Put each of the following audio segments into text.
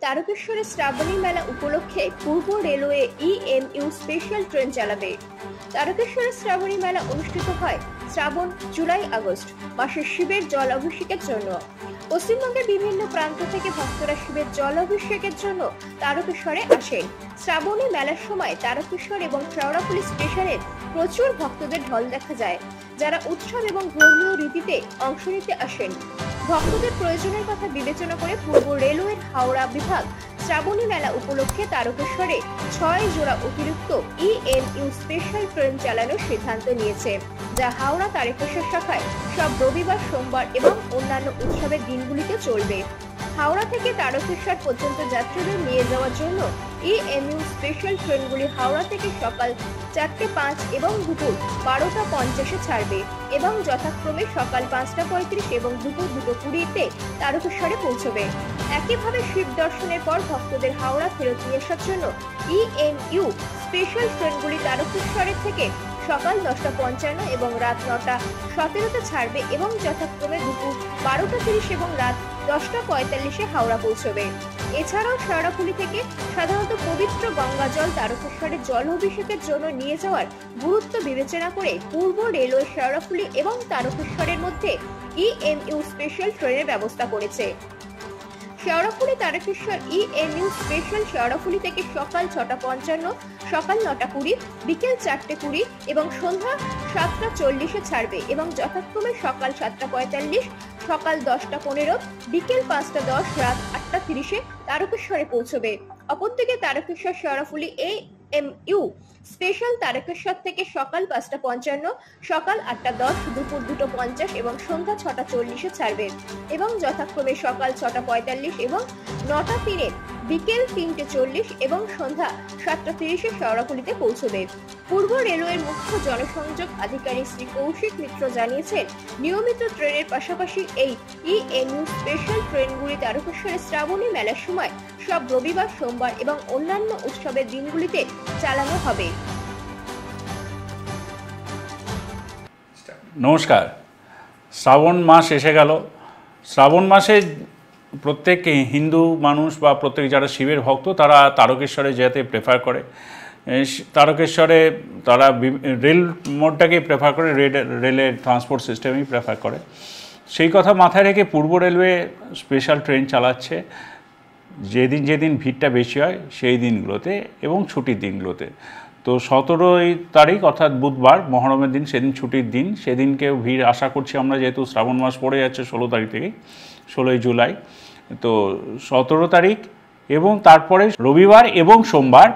তারকেশ্বরে শ্রাবণী মেলা উপলক্ষে পূর্ব railway EMU special train চালাবে। তারকেশ্বরে শ্রাবণী মেলা অনুষ্ঠিত হয় শ্রাবণ, জুলাই, আগস্ট মাসে শিবের জল অভিষেকের জন্য। পশ্চিমবঙ্গের বিভিন্ন প্রান্ত থেকে ভক্তরা শিবের জল অভিষেকের জন্য তারকেশ্বরে আসেন। শ্রাবণী মেলার সময় তারকেশ্বর এবং শেওড়াফুলি স্টেশনের প্রচুর ভক্তদের ঢল দেখা যায়, যারা উৎসব এবং ধর্মীয় রীতিতে অংশ নিতে আসেন। ভক্তদের প্রয়োজনের কথা বিবেচনা করে পূর্ব রেলওয়ের হাওড়া বিভাগ শ্রাবণী মেলা উপলক্ষে তারকেশ্বরে 6 জোড়া অতিরিক্ত EMU স্পেশাল ট্রেন চালানোর সিদ্ধান্ত নিয়েছে, যা হাওড়া তারকেশ্বর শাখায় সব রবিবার, সোমবার এবং অন্যান্য উৎসবের দিনগুলিতে চলবে। হাওড়া থেকে তারকেশ্বর পর্যন্ত যাত্রীদের নিয়ে যাওয়ার জন্য EMU স্পেশাল ট্রেনগুলি হাওড়া থেকে সকাল 4:05 এবং দুপুর 12:50 ছাড়বে এবং যথাক্রমে সকাল 5:35 এবং দুপুর 2:20 তারকেশ্বরে পৌঁছবে। একইভাবে শিব দর্শনের পর ভক্তদের হাওড়া ফেরত নিয়ে আসার জন্য EMU স্পেশাল ট্রেনগুলি তারকেশ্বরের থেকে সকাল 10:55 এবং রাত 9:17 ছাড়বে এবং যথাক্রমে দুপুর 12:30 এবং রাত 10:45 হাওড়া পৌঁছবে। এছাড়াও শেওড়াফুলি থেকে সাধারণত পবিত্র গঙ্গা জল তারকেশ্বরে জল অভিষেকের জন্য নিয়ে যাওয়ার গুরুত্ব বিবেচনা করে পূর্ব রেলওয়ে শেওড়াফুলি এবং তারকেশ্বরের মধ্যে EMU স্পেশাল ট্রেনের ব্যবস্থা করেছে। শেওড়াফুলি তারকেশ্বর EMU স্পেশাল শেওড়াফুলি থেকে সকাল 6:55, সকাল 9:20, বিকেল 4:20 এবং সন্ধ্যা 7:40 ছাড়বে এবং যথাক্রমে সকাল 7:45, সকাল 10:15, বিকেল 5:10, রাত 8:30 তারকেশ্বরে পৌঁছবে। অপরদিকে তারকেশ্বর শেওড়াফুলি EMU স্পেশাল তারকেশ্বর থেকে সকাল 5:55, সকাল 8:10, দুপুর 2:50 এবং সন্ধ্যা 6:40 ছাড়বে এবং যথাক্রমে সকাল 6:45 এবং 9:03, বিকেল 3:40 এবং সন্ধ্যা 7:30 শেওড়াফুলিতে পৌঁছবে। পূর্ব রেলওয়ের মুখ্য জনসংযোগ আধিকারিক শ্রী কৌশিক মিত্র জানিয়েছেন, নিয়মিত ট্রেনের পাশাপাশি এই EMU স্পেশাল ট্রেনগুলি তারকেশ্বরে শ্রাবণী মেলার সময় সব রবিবার, সোমবার এবং অন্যান্য উৎসবের দিনগুলিতে চালানো হবে। নমস্কার। শ্রাবণ মাস এসে গেল। শ্রাবণ মাসে প্রত্যেক হিন্দু মানুষ বা প্রত্যেক যারা শিবের ভক্ত তারা তারকেশ্বরে যেতে প্রেফার করে। তারকেশ্বরে তারা রেল মোডটাকে প্রেফার করে, রেলের ট্রান্সপোর্ট সিস্টেমই প্রেফার করে। সেই কথা মাথায় রেখে পূর্ব রেলওয়ে স্পেশাল ট্রেন চালাচ্ছে যেদিন যেদিন ভিড়টা বেশি হয় সেই দিনগুলোতে এবং ছুটির দিনগুলোতে। তো 17 তারিখ অর্থাৎ বুধবার, মহরমের দিন, সেদিন ছুটির দিন, সেদিনকেও ভিড় আশা করছি আমরা, যেহেতু শ্রাবণ মাস পড়ে যাচ্ছে 16 তারিখ থেকে, 16 জুলাই। তো 17 তারিখ এবং তারপরে রবিবার এবং সোমবার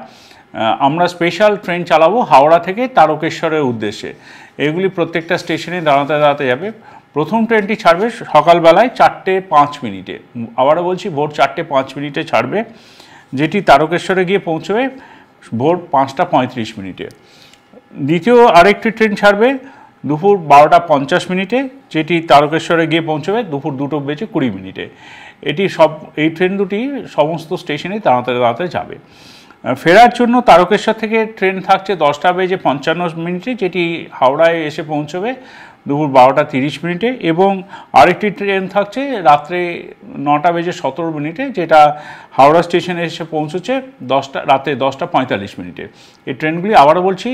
আমরা স্পেশাল ট্রেন চালাবো হাওড়া থেকে তারকেশ্বরের উদ্দেশ্যে। এগুলি প্রত্যেকটা স্টেশনে দাঁড়াতে দাঁড়াতে যাবে। প্রথম ট্রেনটি ছাড়বে সকালবেলায় 4:05। আবারও বলছি, ভোর 4:05 ছাড়বে, যেটি তারকেশ্বরে গিয়ে পৌঁছবে ভোর 5:35। দ্বিতীয় আরেকটি ট্রেন ছাড়বে দুপুর 12:50, যেটি তারকেশ্বরে গিয়ে পৌঁছবে দুপুর 2:20। এই ট্রেন দুটি সমস্ত স্টেশনে দাঁড়াতে দাঁড়াতে যাবে। ফেরার জন্য তারকেশ্বর থেকে ট্রেন থাকছে 10:55, যেটি হাওড়ায় এসে পৌঁছবে দুপুর 12:30 এবং আরেকটি ট্রেন থাকছে রাত্রে 9:17, যেটা হাওড়া স্টেশনে এসে পৌঁছচ্ছে রাতে 10:45। এই ট্রেনগুলি আবারও বলছি,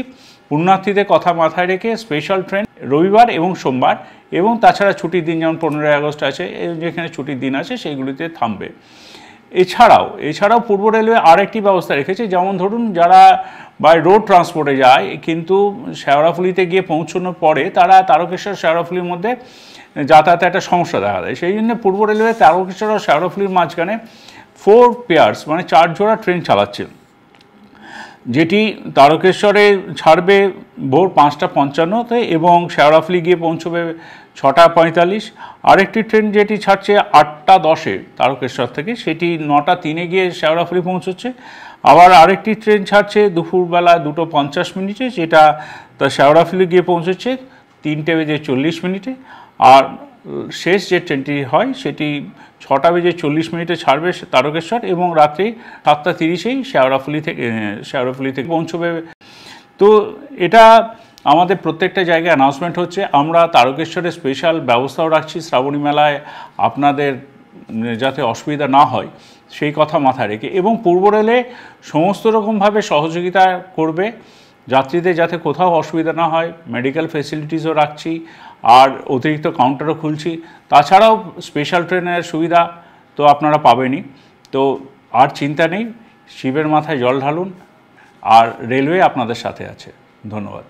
পুণ্যার্থীদের কথা মাথায় রেখে স্পেশাল ট্রেন রবিবার এবং সোমবার, এবং তাছাড়া ছুটির দিন যেমন 15 আগস্ট আছে, যেখানে ছুটির দিন আছে সেইগুলিতে থামবে। এছাড়াও পূর্ব রেলওয়ে আরেকটি ব্যবস্থা রেখেছে, যেমন ধরুন যারা বাই রোড ট্রান্সপোর্টে যায় কিন্তু শেওড়াফুলিতে গিয়ে পৌঁছানোর পরে তারা তারকেশ্বর শেওড়াফুলির মধ্যে যাতায়াতে একটা সমস্যা দেখা দেয়। সেই জন্য পূর্ব রেলওয়ে তারকেশ্বর ও শেওড়াফুলির মাঝখানে 4 পেয়ার্স মানে 4 জোড়া ট্রেন চালাচ্ছে, যেটি তারকেশ্বরে ছাড়বে ভোর 5:55 এবং শেওড়াফুলি গিয়ে পৌঁছবে 6:45। আরেকটি ট্রেন যেটি ছাড়ছে 8:10 তারকেশ্বর থেকে, সেটি 9:03 গিয়ে শেওড়াফুলি পৌঁছচ্ছে। আবার আরেকটি ট্রেন ছাড়ছে দুপুরবেলা 2:50, যেটা শেওড়াফুলি গিয়ে পৌঁছচ্ছে 3:40। আর শেষ যে ট্রেনটি হয় সেটি 6:40 ছাড়বে তারকেশ্বর এবং রাত্রি 7:30 শেওড়াফুলি থেকে পৌঁছবে। তো এটা আমাদের প্রত্যেকটা জায়গায় অ্যানাউন্সমেন্ট হচ্ছে। আমরা তারকেশ্বরের স্পেশাল ব্যবস্থাও রাখছি শ্রাবণী মেলায়, আপনাদের যাতে অসুবিধা না হয় সেই কথা মাথায় রেখে, এবং পূর্ব রেলে সমস্ত রকমভাবে সহযোগিতা করবে যাত্রীদের, যাতে কোথাও অসুবিধা না হয়। মেডিকেল ফেসিলিটিসও রাখছি, আর অতিরিক্ত কাউন্টারও খুলছি। তাছাড়াও স্পেশাল ট্রেনের সুবিধা তো আপনারা পাবেনই। তো আর চিন্তা নেই, শিবের মাথায় জল ঢালুন, আর রেলওয়ে আপনাদের সাথে আছে। ধন্যবাদ।